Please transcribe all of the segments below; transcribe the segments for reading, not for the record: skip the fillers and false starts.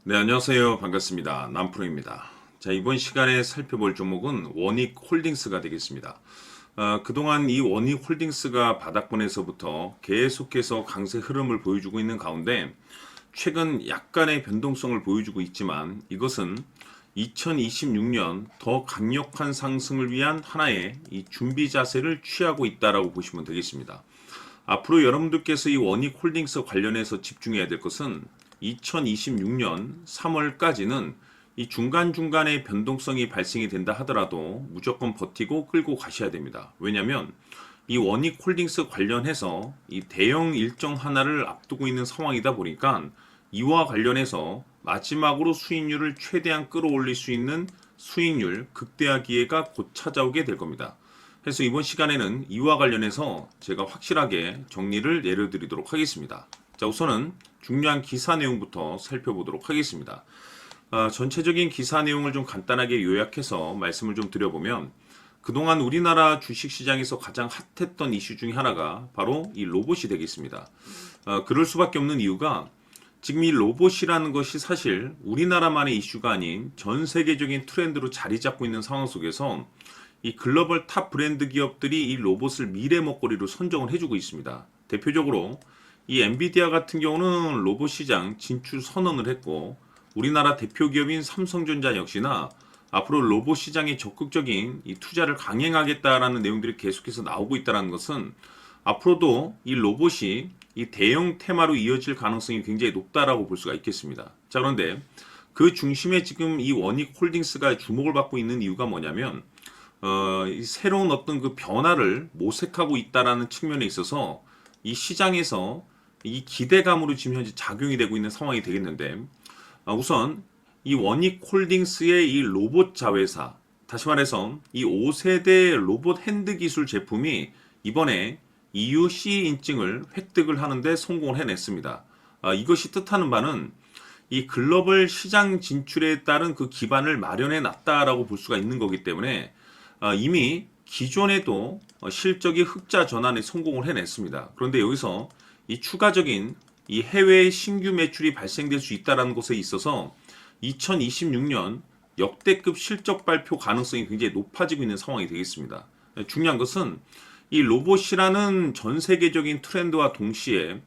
네, 안녕하세요. 반갑습니다. 남프로입니다. 자, 이번 시간에 살펴볼 종목은 원익홀딩스가 되겠습니다. 그동안 이 원익홀딩스가 바닥권에서부터 계속해서 강세 흐름을 보여주고 있는 가운데 최근 약간의 변동성을 보여주고 있지만 이것은 2026년 더 강력한 상승을 위한 하나의 이 준비 자세를 취하고 있다라고 보시면 되겠습니다. 앞으로 여러분들께서 이 원익홀딩스 관련해서 집중해야 될 것은 2026년 3월까지는 이 중간중간에 변동성이 발생이 된다 하더라도 무조건 버티고 끌고 가셔야 됩니다. 왜냐하면 이 원익홀딩스 관련해서 이 대형 일정 하나를 앞두고 있는 상황이다 보니까 이와 관련해서 마지막으로 수익률을 최대한 끌어올릴 수 있는 수익률 극대화 기회가 곧 찾아오게 될 겁니다. 그래서 이번 시간에는 이와 관련해서 제가 확실하게 정리를 내려드리도록 하겠습니다. 자, 우선은 중요한 기사 내용부터 살펴보도록 하겠습니다. 전체적인 기사 내용을 좀 간단하게 요약해서 말씀을 좀 드려보면 그동안 우리나라 주식시장에서 가장 핫했던 이슈 중에 하나가 바로 이 로봇이 되겠습니다. 그럴 수밖에 없는 이유가 지금 이 로봇이라는 것이 사실 우리나라만의 이슈가 아닌 전 세계적인 트렌드로 자리 잡고 있는 상황 속에서 이 글로벌 탑 브랜드 기업들이 이 로봇을 미래 먹거리로 선정을 해주고 있습니다. 대표적으로 이 엔비디아 같은 경우는 로봇 시장 진출 선언을 했고 우리나라 대표 기업인 삼성전자 역시나 앞으로 로봇 시장에 적극적인 이 투자를 강행하겠다라는 내용들이 계속해서 나오고 있다는 것은 앞으로도 이 로봇이 이 대형 테마로 이어질 가능성이 굉장히 높다라고 볼 수가 있겠습니다. 자, 그런데 그 중심에 지금 이 원익홀딩스가 주목을 받고 있는 이유가 뭐냐면 이 새로운 어떤 그 변화를 모색하고 있다라는 측면에 있어서 이 시장에서 이 기대감으로 지금 현재 작용이 되고 있는 상황이 되겠는데 우선 이 원익홀딩스의 이 로봇 자회사, 다시 말해서 이 5세대 로봇 핸드 기술 제품이 이번에 EU CE 인증을 획득을 하는데 성공을 해냈습니다. 이것이 뜻하는 바는 이 글로벌 시장 진출에 따른 그 기반을 마련해 놨다라고 볼 수가 있는 거기 때문에 이미 기존에도 실적이 흑자 전환에 성공을 해냈습니다. 그런데 여기서 이 추가적인 이 해외 신규 매출이 발생될 수 있다는 것에 있어서 2026년 역대급 실적 발표 가능성이 굉장히 높아지고 있는 상황이 되겠습니다. 중요한 것은 이 로봇이라는 전 세계적인 트렌드와 동시에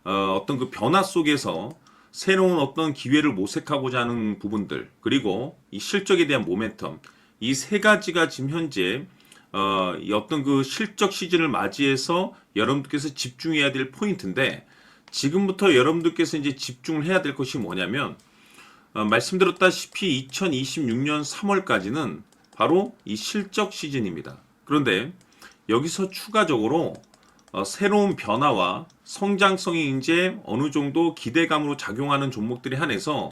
어떤 그 변화 속에서 새로운 어떤 기회를 모색하고자 하는 부분들 그리고 이 실적에 대한 모멘텀 이 세 가지가 지금 현재 이 어떤 그 실적 시즌을 맞이해서 여러분들께서 집중해야 될 포인트인데 지금부터 여러분들께서 이제 집중을 해야 될 것이 뭐냐면 말씀드렸다시피 2026년 3월까지는 바로 이 실적 시즌입니다. 그런데 여기서 추가적으로 새로운 변화와 성장성이 이제 어느 정도 기대감으로 작용하는 종목들이 한해서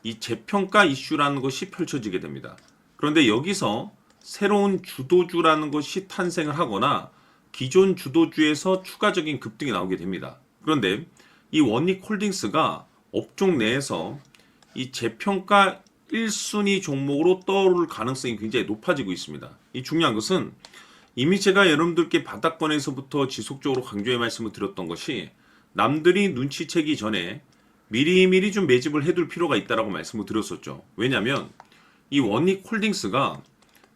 이 재평가 이슈라는 것이 펼쳐지게 됩니다. 그런데 여기서 새로운 주도주라는 것이 탄생을 하거나 기존 주도주에서 추가적인 급등이 나오게 됩니다. 그런데 이 원익홀딩스가 업종 내에서 이 재평가 1순위 종목으로 떠오를 가능성이 굉장히 높아지고 있습니다. 이 중요한 것은 이미 제가 여러분들께 바닥권에서부터 지속적으로 강조의 말씀을 드렸던 것이 남들이 눈치채기 전에 미리미리 좀 매집을 해둘 필요가 있다고 말씀을 드렸었죠. 왜냐하면 이 원익홀딩스가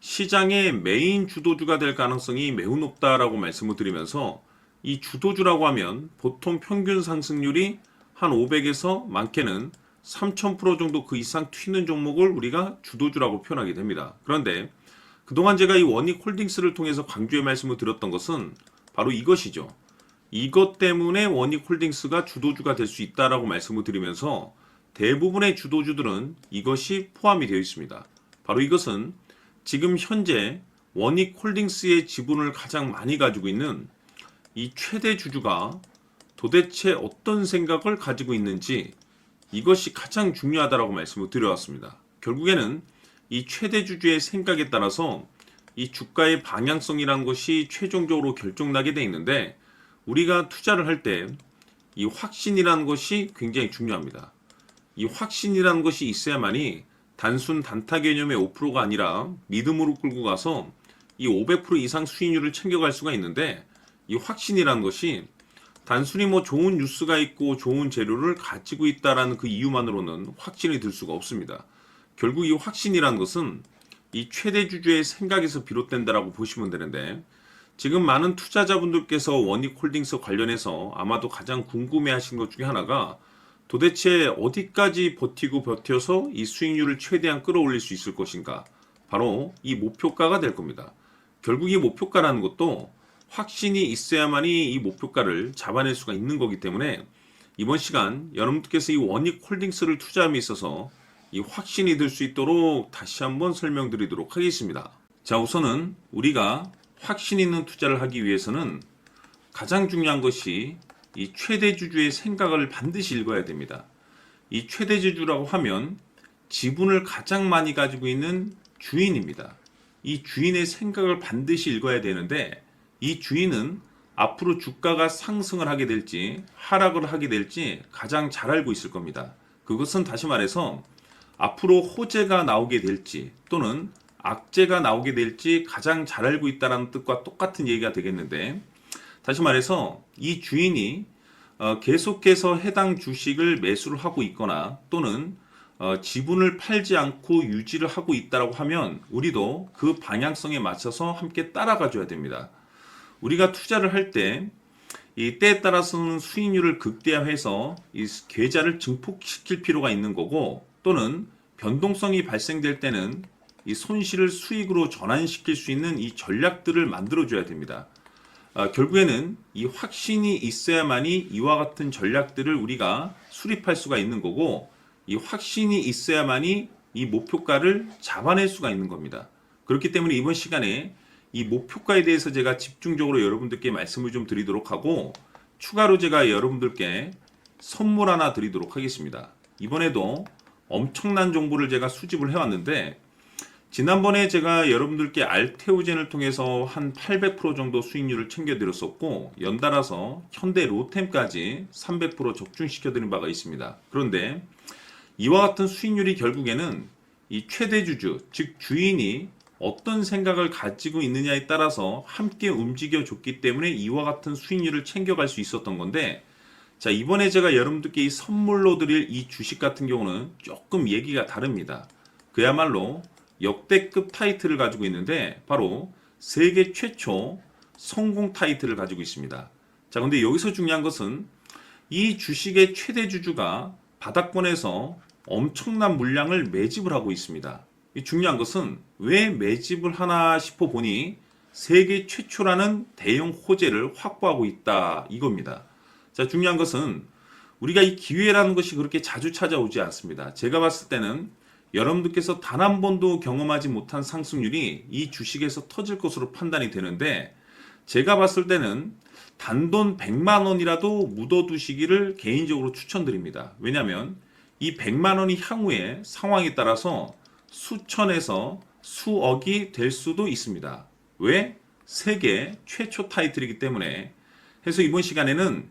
시장의 메인 주도주가 될 가능성이 매우 높다라고 말씀을 드리면서 이 주도주라고 하면 보통 평균 상승률이 한 500에서 많게는 3000% 정도 그 이상 튀는 종목을 우리가 주도주라고 표현하게 됩니다. 그런데 그동안 제가 이 원익홀딩스를 통해서 강조의 말씀을 드렸던 것은 바로 이것이죠. 이것 때문에 원익홀딩스가 주도주가 될 수 있다라고 말씀을 드리면서 대부분의 주도주들은 이것이 포함이 되어 있습니다. 바로 이것은 지금 현재 원익홀딩스의 지분을 가장 많이 가지고 있는 이 최대 주주가 도대체 어떤 생각을 가지고 있는지 이것이 가장 중요하다라고 말씀을 드려왔습니다. 결국에는 이 최대 주주의 생각에 따라서 이 주가의 방향성이라는 것이 최종적으로 결정나게 돼 있는데 우리가 투자를 할 때 이 확신이라는 것이 굉장히 중요합니다. 이 확신이라는 것이 있어야만이 단순 단타 개념의 5%가 아니라 믿음으로 끌고 가서 이 500% 이상 수익률을 챙겨갈 수가 있는데 이 확신이라는 것이 단순히 뭐 좋은 뉴스가 있고 좋은 재료를 가지고 있다라는 그 이유만으로는 확신이 들 수가 없습니다. 결국 이 확신이라는 것은 이 최대 주주의 생각에서 비롯된다라고 보시면 되는데, 지금 많은 투자자분들께서 원익홀딩스 관련해서 아마도 가장 궁금해하신 것 중에 하나가 도대체 어디까지 버티고 버텨서 이 수익률을 최대한 끌어올릴 수 있을 것인가, 바로 이 목표가가 될 겁니다. 결국 이 목표가라는 것도 확신이 있어야만이 이 목표가를 잡아낼 수가 있는 거기 때문에, 이번 시간 여러분들께서 이 원익홀딩스를 투자함에 있어서 이 확신이 들 수 있도록 다시 한번 설명드리도록 하겠습니다. 자, 우선은 우리가 확신 있는 투자를 하기 위해서는 가장 중요한 것이 이 최대 주주의 생각을 반드시 읽어야 됩니다. 이 최대 주주라고 하면 지분을 가장 많이 가지고 있는 주인입니다. 이 주인의 생각을 반드시 읽어야 되는데, 이 주인은 앞으로 주가가 상승을 하게 될지 하락을 하게 될지 가장 잘 알고 있을 겁니다. 그것은 다시 말해서 앞으로 호재가 나오게 될지 또는 악재가 나오게 될지 가장 잘 알고 있다는 뜻과 똑같은 얘기가 되겠는데, 다시 말해서 이 주인이 계속해서 해당 주식을 매수를 하고 있거나 또는 지분을 팔지 않고 유지를 하고 있다고 하면 우리도 그 방향성에 맞춰서 함께 따라가 줘야 됩니다. 우리가 투자를 할 때 이 때에 따라서는 수익률을 극대화해서 이 계좌를 증폭시킬 필요가 있는 거고, 또는 변동성이 발생될 때는 이 손실을 수익으로 전환시킬 수 있는 이 전략들을 만들어줘야 됩니다. 결국에는 이 확신이 있어야만이 이와 같은 전략들을 우리가 수립할 수가 있는 거고, 이 확신이 있어야만이 이 목표가를 잡아낼 수가 있는 겁니다. 그렇기 때문에 이번 시간에 이 목표가에 대해서 제가 집중적으로 여러분들께 말씀을 좀 드리도록 하고, 추가로 제가 여러분들께 선물 하나 드리도록 하겠습니다. 이번에도 엄청난 정보를 제가 수집을 해왔는데, 지난번에 제가 여러분들께 알테오젠을 통해서 한 800% 정도 수익률을 챙겨드렸었고, 연달아서 현대 로템까지 300% 적중시켜드린 바가 있습니다. 그런데 이와 같은 수익률이 결국에는 이 최대 주주, 즉 주인이 어떤 생각을 가지고 있느냐에 따라서 함께 움직여 줬기 때문에 이와 같은 수익률을 챙겨갈 수 있었던 건데, 자, 이번에 제가 여러분들께 이 선물로 드릴 이 주식 같은 경우는 조금 얘기가 다릅니다. 그야말로 역대급 타이틀을 가지고 있는데, 바로 세계 최초 성공 타이틀을 가지고 있습니다. 자, 근데 여기서 중요한 것은 이 주식의 최대 주주가 바닥권에서 엄청난 물량을 매집을 하고 있습니다. 이 중요한 것은 왜 매집을 하나 싶어 보니 세계 최초라는 대형 호재를 확보하고 있다, 이겁니다. 자, 중요한 것은 우리가 이 기회라는 것이 그렇게 자주 찾아오지 않습니다. 제가 봤을 때는 여러분들께서 단 한 번도 경험하지 못한 상승률이 이 주식에서 터질 것으로 판단이 되는데, 제가 봤을 때는 단돈 100만 원이라도 묻어두시기를 개인적으로 추천드립니다. 왜냐하면 이 100만 원이 향후에 상황에 따라서 수천에서 수억이 될 수도 있습니다. 왜? 세계 최초 타이틀이기 때문에. 해서 이번 시간에는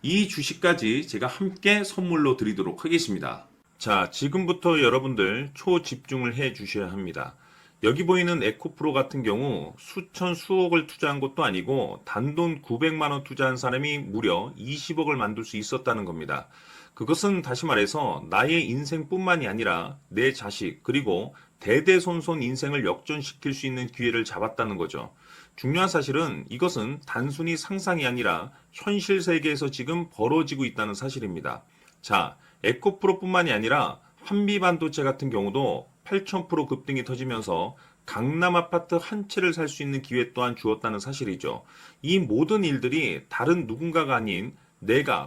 이 주식까지 제가 함께 선물로 드리도록 하겠습니다. 자, 지금부터 여러분들 초집중을 해 주셔야 합니다. 여기 보이는 에코프로 같은 경우 수천 수억을 투자한 것도 아니고 단돈 900만 원 투자한 사람이 무려 20억을 만들 수 있었다는 겁니다. 그것은 다시 말해서 나의 인생뿐만이 아니라 내 자식 그리고 대대손손 인생을 역전시킬 수 있는 기회를 잡았다는 거죠. 중요한 사실은 이것은 단순히 상상이 아니라 현실 세계에서 지금 벌어지고 있다는 사실입니다. 자, 에코프로뿐만이 아니라 한미반도체 같은 경우도 8,000% 급등이 터지면서 강남 아파트 한 채를 살 수 있는 기회 또한 주었다는 사실이죠. 이 모든 일들이 다른 누군가가 아닌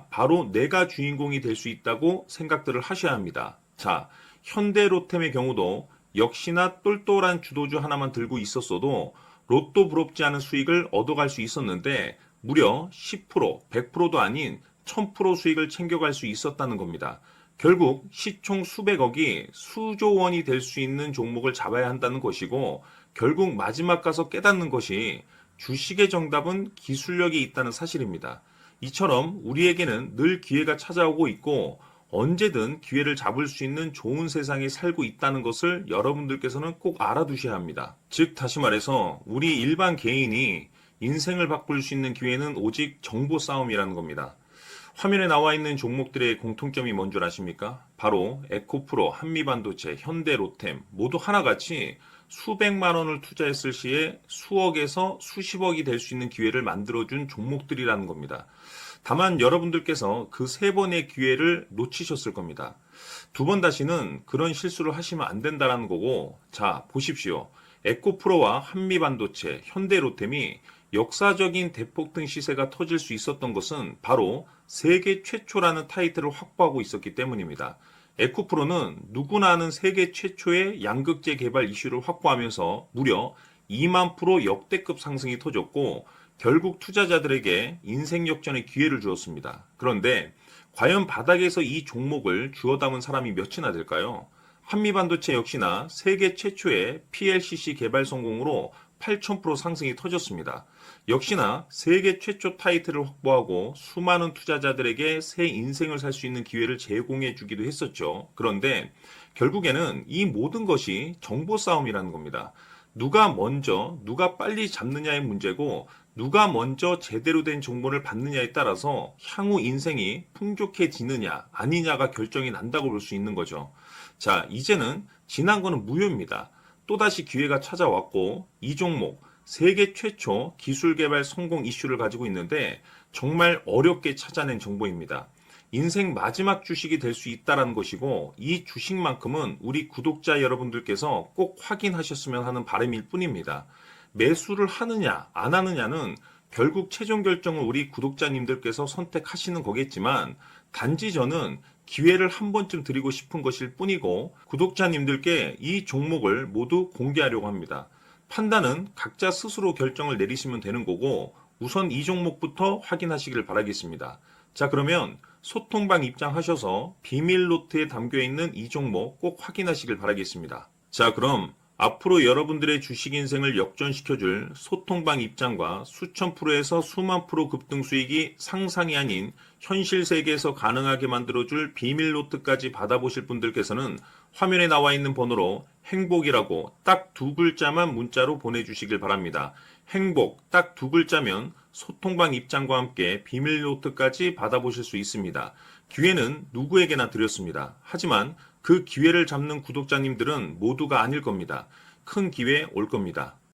바로 내가 주인공이 될 수 있다고 생각들을 하셔야 합니다. 자, 현대로템의 경우도 역시나 똘똘한 주도주 하나만 들고 있었어도 로또 부럽지 않은 수익을 얻어갈 수 있었는데 무려 10%, 100%도 아닌 1000% 수익을 챙겨갈 수 있었다는 겁니다. 결국 시총 수백억이 수조 원이 될 수 있는 종목을 잡아야 한다는 것이고, 결국 마지막 가서 깨닫는 것이 주식의 정답은 기술력이 있다는 사실입니다. 이처럼 우리에게는 늘 기회가 찾아오고 있고 언제든 기회를 잡을 수 있는 좋은 세상에 살고 있다는 것을 여러분들께서는 꼭 알아두셔야 합니다. 즉 다시 말해서 우리 일반 개인이 인생을 바꿀 수 있는 기회는 오직 정보 싸움이라는 겁니다. 화면에 나와 있는 종목들의 공통점이 뭔 줄 아십니까? 바로 에코프로, 한미반도체, 현대로템 모두 하나같이 수백만 원을 투자했을 시에 수억에서 수십억이 될 수 있는 기회를 만들어준 종목들이라는 겁니다. 다만 여러분들께서 그 세 번의 기회를 놓치셨을 겁니다. 두 번 다시는 그런 실수를 하시면 안 된다는 거고, 자, 보십시오. 에코프로와 한미반도체, 현대로템이 역사적인 대폭등 시세가 터질 수 있었던 것은 바로 세계 최초라는 타이틀을 확보하고 있었기 때문입니다. 에코프로는 누구나 아는 세계 최초의 양극재 개발 이슈를 확보하면서 무려 2만 프로 역대급 상승이 터졌고 결국 투자자들에게 인생 역전의 기회를 주었습니다. 그런데 과연 바닥에서 이 종목을 주워 담은 사람이 몇이나 될까요? 한미반도체 역시나 세계 최초의 PLCC 개발 성공으로 8,000% 상승이 터졌습니다. 역시나 세계 최초 타이틀을 확보하고 수많은 투자자들에게 새 인생을 살 수 있는 기회를 제공해 주기도 했었죠. 그런데 결국에는 이 모든 것이 정보 싸움이라는 겁니다. 누가 먼저, 누가 빨리 잡느냐의 문제고 누가 먼저 제대로 된 정보를 받느냐에 따라서 향후 인생이 풍족해지느냐 아니냐가 결정이 난다고 볼 수 있는 거죠. 자, 이제는 지난 거는 무효입니다. 또다시 기회가 찾아왔고 이 종목 세계 최초 기술 개발 성공 이슈를 가지고 있는데 정말 어렵게 찾아낸 정보입니다. 인생 마지막 주식이 될 수 있다는 것이고 이 주식만큼은 우리 구독자 여러분들께서 꼭 확인하셨으면 하는 바람일 뿐입니다. 매수를 하느냐 안 하느냐는 결국 최종 결정을 우리 구독자님들께서 선택하시는 거겠지만 단지 저는 기회를 한 번쯤 드리고 싶은 것일 뿐이고 구독자님들께 이 종목을 모두 공개하려고 합니다. 판단은 각자 스스로 결정을 내리시면 되는 거고 우선 이 종목부터 확인하시길 바라겠습니다. 자, 그러면 소통방 입장하셔서 비밀 노트에 담겨있는 이 종목 꼭 확인하시길 바라겠습니다. 자, 그럼 앞으로 여러분들의 주식 인생을 역전시켜줄 소통방 입장과 수천 프로에서 수만 프로 급등 수익이 상상이 아닌 현실 세계에서 가능하게 만들어줄 비밀 노트까지 받아보실 분들께서는 화면에 나와 있는 번호로 행복이라고 딱 두 글자만 문자로 보내주시길 바랍니다. 행복 딱 두 글자면 소통방 입장과 함께 비밀 노트까지 받아보실 수 있습니다. 기회는 누구에게나 드렸습니다. 하지만 그 기회를 잡는 구독자님들은 모두가 아닐 겁니다. 큰 기회 올 겁니다.